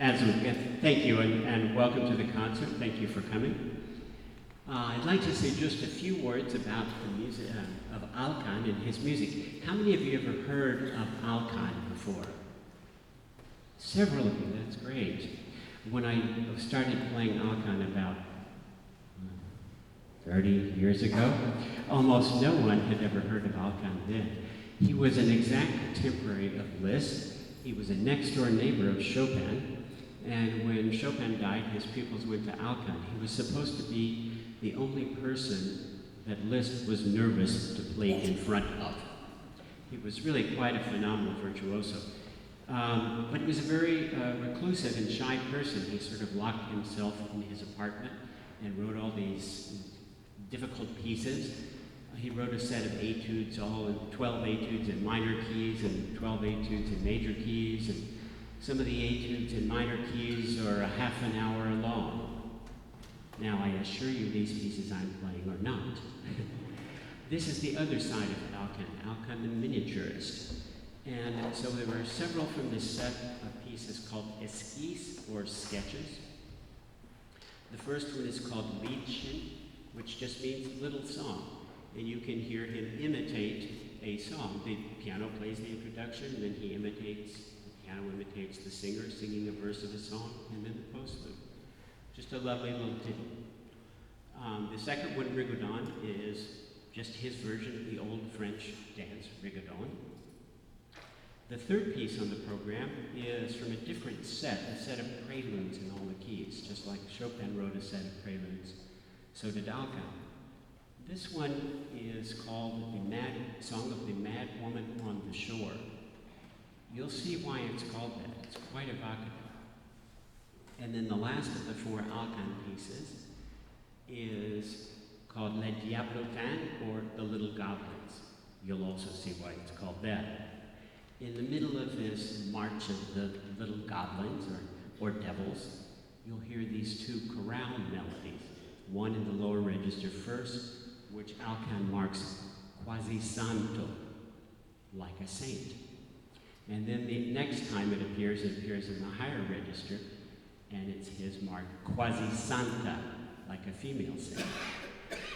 Absolutely. Thank you, and welcome to the concert. Thank you for coming. I'd like to say just a few words about the music of Alkan and his music. How many of you ever heard of Alkan before? Several of you, that's great. When I started playing Alkan about 30 years ago, almost no one had ever heard of Alkan then. He was an exact contemporary of Liszt. He was a next-door neighbor of Chopin. And when Chopin died, his pupils went to Alkan. He was supposed to be the only person that Liszt was nervous to play in front of. He was really quite a phenomenal virtuoso. But he was a very reclusive and shy person. He sort of locked himself in his apartment and wrote all these difficult pieces. He wrote a set of etudes, all in 12 etudes in minor keys and 12 etudes in major keys. And some of the etudes in minor keys are a half an hour long. Now, I assure you these pieces I'm playing are not. This is the other side of Alkan the miniaturist. And so there were several from this set of pieces called esquisses, or sketches. The first one is called Liedchen, which just means little song. And you can hear him imitate a song. The piano plays the introduction, and then he imitates, the piano imitates the singer singing a verse of a song, and then the postlude. Just a lovely little ditty. The second one, Rigodon, is just his version of the old French dance, Rigodon. The third piece on the program is from a different set, a set of preludes in all the keys. Just like Chopin wrote a set of preludes, so did Alkan. This one is called the Song of the Mad Woman on the Shore. You'll see why it's called that. It's quite evocative. And then the last of the four Alkan pieces is called Les Diablotins, or The Little Goblins. You'll also see why it's called that. In the middle of this march of the little goblins, or devils, you'll hear these two chorale melodies. One in the lower register first, which Alkan marks quasi santo, like a saint. And then the next time it appears in the higher register, and it's his mark quasi santa, like a female saint.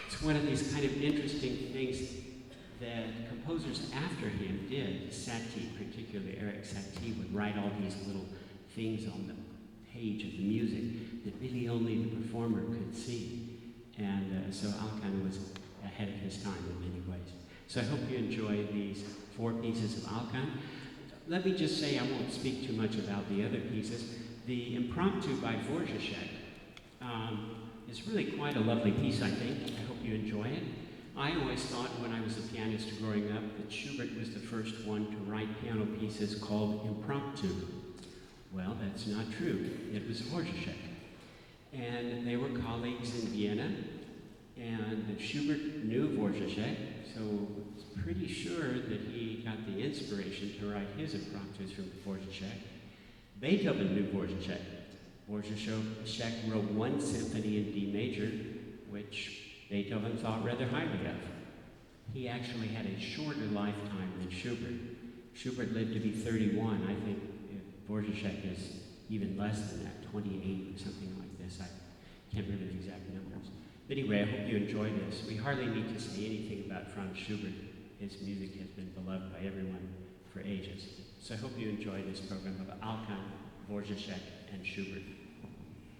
It's one of these kind of interesting things that composers after him did. Satie, particularly Eric Satie, would write all these little things on the page of the music that really only the performer could see. And so Alkan was ahead of his time in many ways. So I hope you enjoy these four pieces of Alkan. Let me just say, I won't speak too much about the other pieces. The Impromptu by Dvorak is really quite a lovely piece, I think. I hope you enjoy it. I always thought when I was a pianist growing up that Schubert was the first one to write piano pieces called impromptu. Well, that's not true. It was Dvorak. And they were colleagues in Vienna, and Schubert knew Dvorak, so it's pretty sure that he got the inspiration to write his impromptus from Dvorak. Beethoven knew Dvorak. Dvorak wrote one symphony in D major, which Beethoven thought rather highly of. He actually had a shorter lifetime than Schubert. Schubert lived to be 31. I think Dvorak is even less than that, 28 or something like this. I can't remember the exact numbers. But anyway, I hope you enjoy this. We hardly need to say anything about Franz Schubert. His music has been beloved by everyone for ages. So I hope you enjoy this program of Alkan, Dvorak, and Schubert.